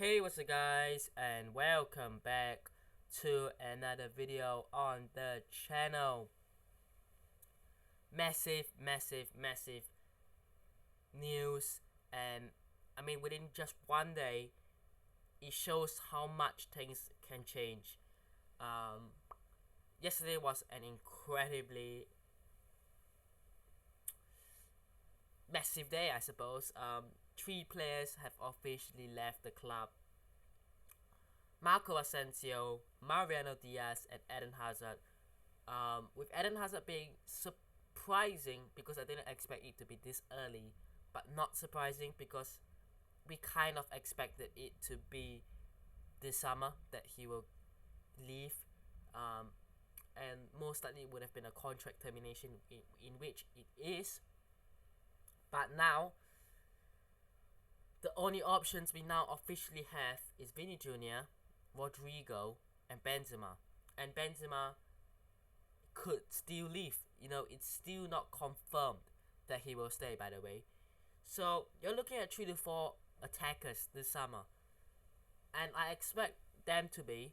Hey, what's up guys, and welcome back to another video on the channel. Massive news, and within just one day it shows how much things can change. Yesterday was an incredibly massive day, I suppose. Three players have officially left the club: Asensio, Mariano, Díaz, and Eden Hazard. With Eden Hazard being surprising because I didn't expect it to be this early, but not surprising because we kind of expected it to be this summer that he will leave, and most likely it would have been a contract termination in which it is. But now the only options we now officially have is Vini Jr., Rodrigo, and Benzema. And Benzema could still leave. It's still not confirmed that he will stay, by the way. So you're looking at 3 to 4 attackers this summer. And I expect them to be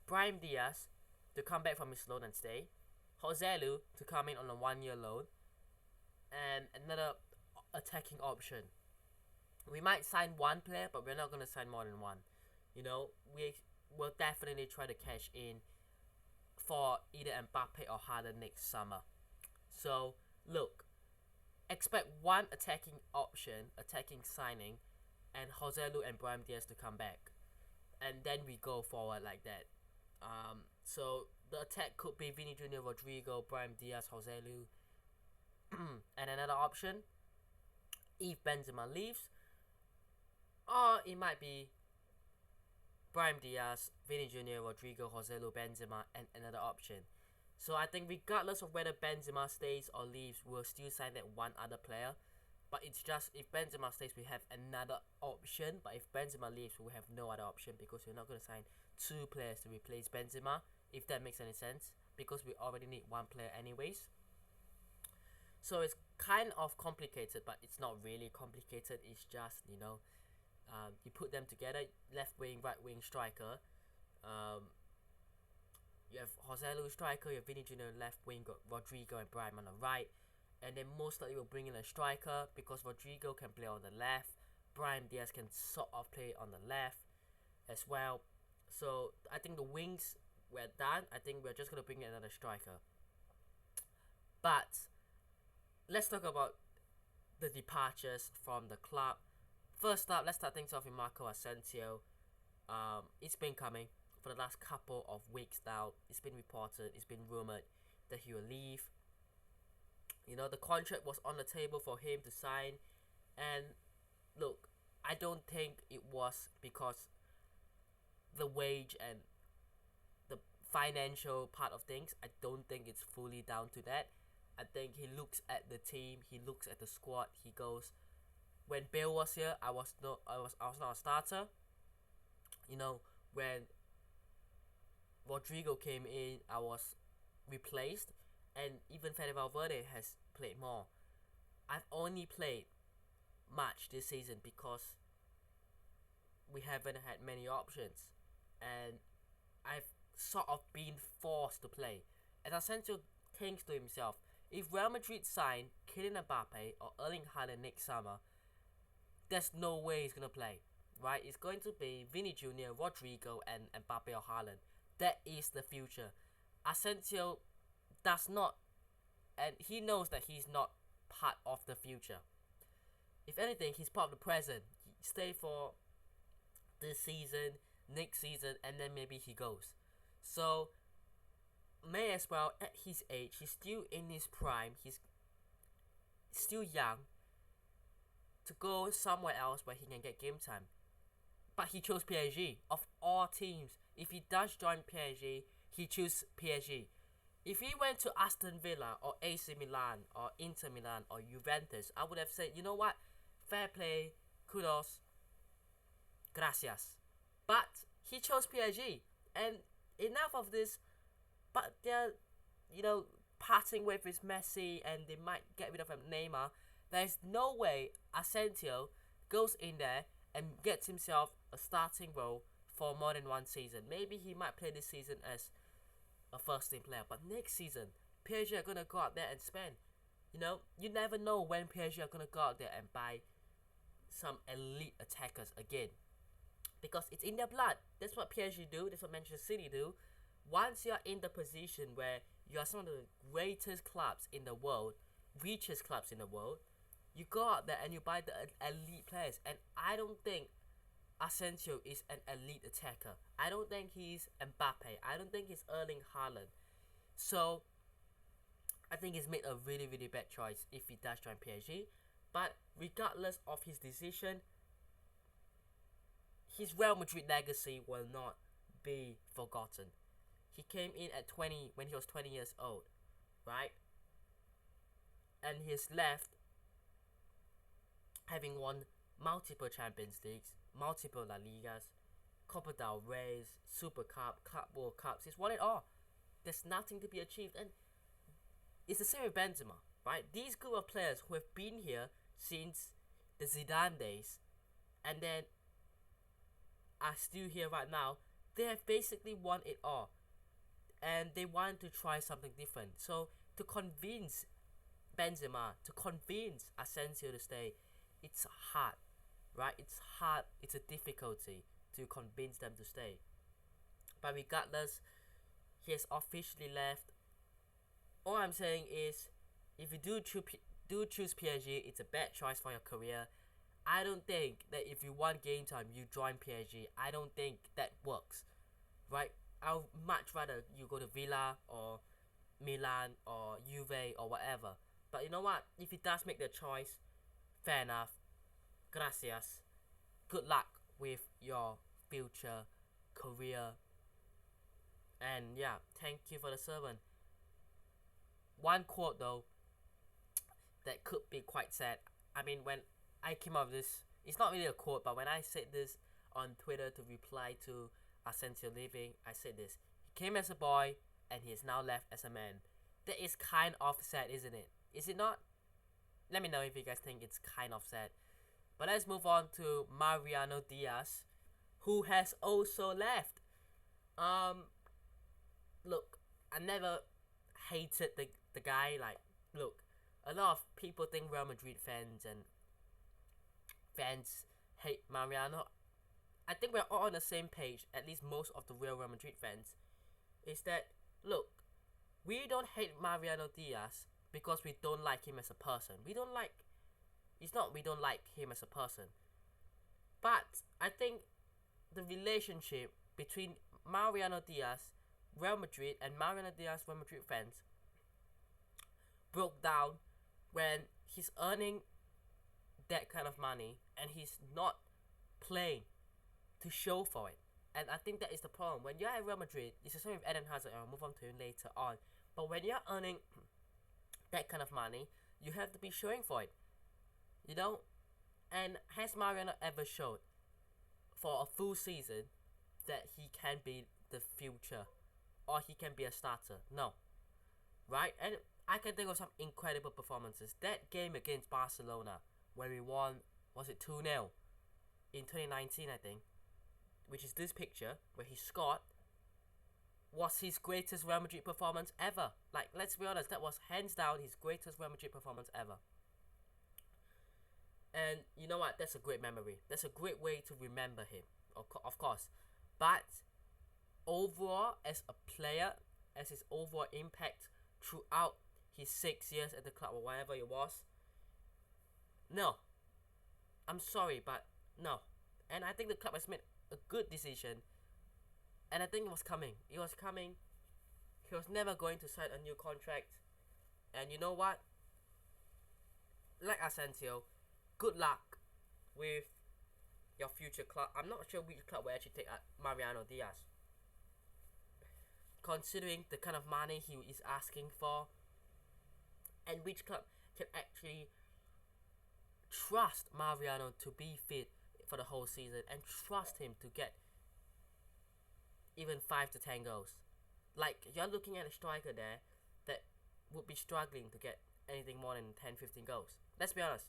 Brahim Díaz to come back from his loan and stay, Joselu to come in on a 1-year loan, and another attacking option. We might sign one player, but we're not going to sign more than one. We will definitely try to cash in for either Mbappe or Haaland next summer. So look, expect one attacking option, attacking signing, and Joselu and Brahim Díaz to come back, and then we go forward like that. So the attack could be Vini Jr., Rodrigo, Brahim Díaz, Joselu, and another option if Benzema leaves, or it might be Brahim Díaz, Vini Jr., Rodrigo, Joselu, Benzema, and another option. So I think regardless of whether Benzema stays or leaves, we'll still sign that one other player. But it's just if Benzema stays, we have another option. But if Benzema leaves, we have no other option because we're not going to sign two players to replace Benzema, if that makes any sense, because we already need one player anyways. So it's kind of complicated, but it's not really complicated. It's just, you put them together, left wing, right wing, striker. You have Joselu striker, you have Vini Jr. left wing, got Rodrigo and Brahim on the right. And then most likely we'll bring in a striker because Rodrigo can play on the left. Brahim Díaz can sort of play on the left as well. So I think the wings were done. I think we're just going to bring in another striker. But let's talk about the departures from the club. First up, let's start things off with Asensio. It's been coming for the last couple of weeks now. It's been reported, it's been rumored that he will leave. The contract was on the table for him to sign, and look, I don't think it was because the wage and the financial part of things. I don't think it's fully down to that. I think he looks at the team, he looks at the squad, he goes, when Bale was here, I was not a starter. When Rodrigo came in, I was replaced, and even Fede Valverde has played more. I've only played much this season because we haven't had many options, and I've sort of been forced to play. And Asensio thinks to himself, if Real Madrid sign Kylian Mbappe or Erling Haaland next summer, there's no way he's going to play, right? It's going to be Vini Jr., Rodrigo, and Mbappe or Haaland. That is the future. Asensio does not, and he knows that he's not part of the future. If anything, he's part of the present. He stay for this season, next season, and then maybe he goes. So may as well, at his age, he's still in his prime, he's still young, to go somewhere else where he can get game time. But he chose PSG of all teams. If he does join PSG, he chooses PSG. If he went to Aston Villa or AC Milan or Inter Milan or Juventus, I would have said, you know what, fair play, kudos, gracias. But he chose PSG, and enough of this. But they're, parting with his Messi, and they might get rid of Neymar. There's no way Asensio goes in there and gets himself a starting role for more than one season. Maybe he might play this season as a first team player, but next season, PSG are gonna go out there and spend. You know, you never know when PSG are gonna go out there and buy some elite attackers again, because it's in their blood. That's what PSG do. That's what Manchester City do. Once you're in the position where you are some of the greatest clubs in the world, richest clubs in the world, you go out there and you buy the elite players. And I don't think Asensio is an elite attacker. I don't think he's Mbappe. I don't think he's Erling Haaland. So I think he's made a really, really bad choice if he does join PSG. But regardless of his decision, his Real Madrid legacy will not be forgotten. He came in at 20 when he was 20 years old, right? And he's left having won multiple Champions Leagues, multiple La Ligas, Copa del Rey, Super Cup, World Cups. He's won it all. There's nothing to be achieved. And it's the same with Benzema, right? These group of players who have been here since the Zidane days and then are still here right now, they have basically won it all. And they want to try something different. So to convince Benzema, to convince Asensio to stay, it's hard, right? It's hard. It's a difficulty to convince them to stay. But regardless, he has officially left. All I'm saying is, if you do choose PSG, it's a bad choice for your career. I don't think that if you want game time, you join PSG. I don't think that works, right? I would much rather you go to Villa or Milan or Juve or whatever. But you know what? If he does make the choice, fair enough. Gracias. Good luck with your future career. And yeah, thank you for the servant. One quote though that could be quite sad. I mean, when I came up with this, it's not really a quote, but when I said this on Twitter to reply to Asensio leaving, I said this: he came as a boy and he is now left as a man. That is kind of sad, isn't it? Is it not? Let me know if you guys think it's kind of sad. But let's move on to Mariano Díaz, who has also left. Look, I never hated the guy. Like, look, a lot of people think Real Madrid fans hate Mariano. I think we're all on the same page, at least most of the Real Madrid fans, is that, look, we don't hate Mariano Díaz because we don't like him as a person. It's not we don't like him as a person. But I think the relationship between Mariano Díaz, Real Madrid, and Mariano Díaz, Real Madrid fans, broke down when he's earning that kind of money and he's not playing to show for it. And I think that is the problem. When you're at Real Madrid, it's the same with Eden Hazard, and I'll move on to him later on. But when you're earning that kind of money, you have to be showing for it. You know? And has Mariano ever showed for a full season that he can be the future or he can be a starter? No. Right? And I can think of some incredible performances. That game against Barcelona where we won, was it 2-0 in 2019, I think, which is this picture where he scored, was his greatest Real Madrid performance ever. Like, let's be honest, that was hands down his greatest Real Madrid performance ever. And you know what? That's a great memory. That's a great way to remember him, of course. But overall, as a player, as his overall impact throughout his 6 years at the club or whatever it was, no. I'm sorry, but no. And I think the club has made a good decision. And I think it was coming. It was coming. He was never going to sign a new contract. And you know what? Like Asensio, good luck with your future club. I'm not sure which club will actually take Mariano Díaz, considering the kind of money he is asking for, and which club can actually trust Mariano to be fit for the whole season and trust him to get even 5 to 10 goals. Like, you're looking at a striker there that would be struggling to get anything more than 10-15 goals. Let's be honest.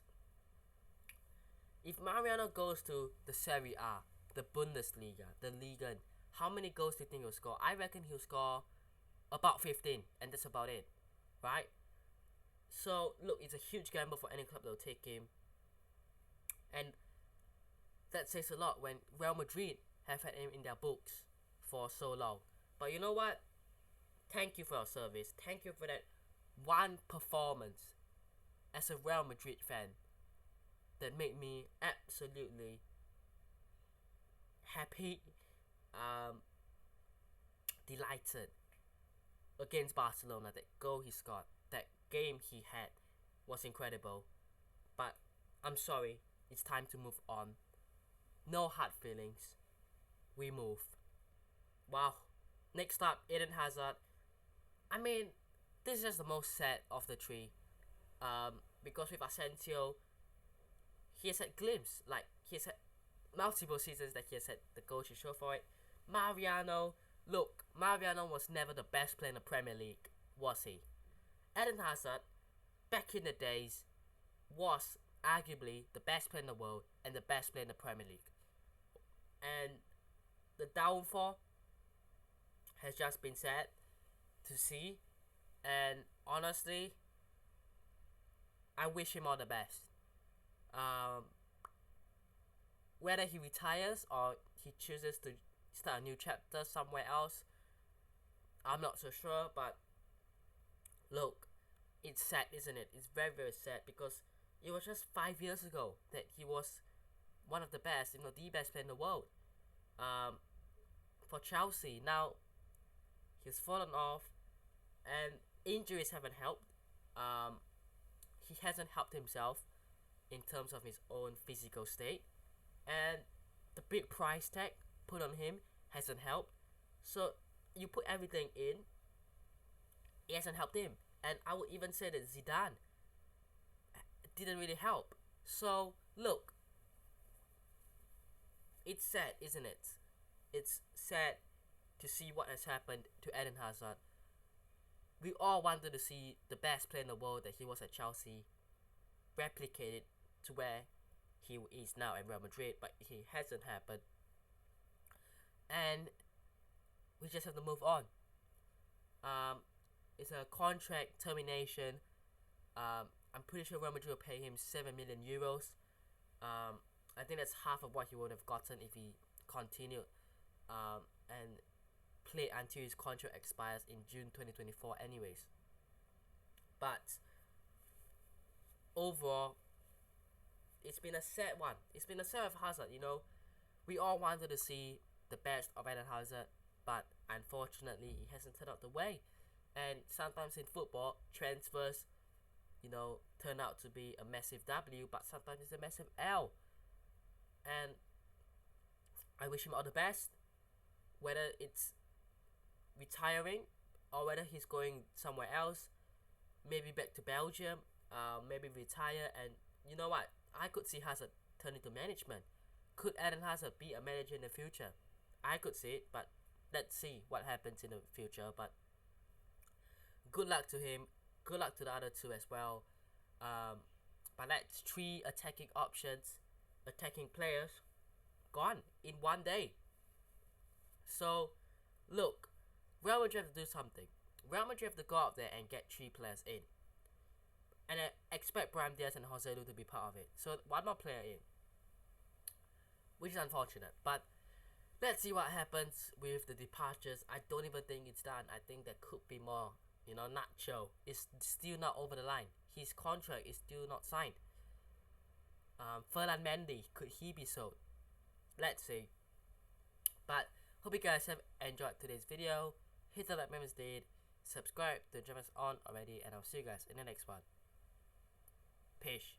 If Mariano goes to the Serie A, the Bundesliga, the Liga. How many goals do you think he'll score? I reckon he'll score about 15, and that's about it, right? So look, it's a huge gamble for any club that'll take him, and that says a lot when Real Madrid have had him in their books for so long. But you know what? Thank you for your service. Thank you for that one performance as a Real Madrid fan that made me absolutely happy, delighted against Barcelona. That goal he scored, that game he had was incredible. But I'm sorry, it's time to move on. No hard feelings. We move. Wow. Next up, Eden Hazard. I mean, this is just the most sad of the three. Because with Asensio, he has had glimpses. Like, he has had multiple seasons that he has had the goal to show for it. Mariano. Look, Mariano was never the best player in the Premier League, was he? Eden Hazard, back in the days, was arguably the best player in the world and the best player in the Premier League. And the downfall has just been sad to see, and honestly, I wish him all the best. Whether he retires or he chooses to start a new chapter somewhere else, I'm not so sure. But look, it's sad, isn't it? It's very, very sad, because it was just 5 years ago that he was one of the best, the best player in the world. For Chelsea, now he's fallen off, and injuries haven't helped. He hasn't helped himself in terms of his own physical state, and the big price tag put on him hasn't helped. So you put everything in, it hasn't helped him. And I would even say that Zidane didn't really help. So look, it's sad, isn't it? It's sad to see what has happened to Eden Hazard. We all wanted to see the best player in the world that he was at Chelsea replicated to where he is now at Real Madrid, but it hasn't happened. And we just have to move on. It's a contract termination. I'm pretty sure Real Madrid will pay him 7 million euros. I think that's half of what he would have gotten if he continued and played until his contract expires in June 2024 anyways. But overall, it's been a sad one. It's been a sad of Hazard, We all wanted to see the best of Eden Hazard, but unfortunately, it hasn't turned out the way. And sometimes in football, transfers, turn out to be a massive W, but sometimes it's a massive L. And I wish him all the best, whether it's retiring or whether he's going somewhere else, maybe back to Belgium, maybe retire. And you know what? I could see Hazard turn into management. Could Eden Hazard be a manager in the future? I could see it, but let's see what happens in the future. But good luck to him. Good luck to the other two as well. But that's 3 attacking options, attacking players, gone in one day. So, look, Real Madrid have to do something. Real Madrid have to go out there and get 3 players in. And I expect Díaz and Joselu to be part of it. So, 1 more player in. Which is unfortunate. But let's see what happens with the departures. I don't even think it's done. I think there could be more. Nacho is still not over the line. His contract is still not signed. Ferland Mendy, could he be sold? Let's see. But hope you guys have enjoyed today's video. Hit the like button if you did. Subscribe to join us on already, and I'll see you guys in the next one. Peace.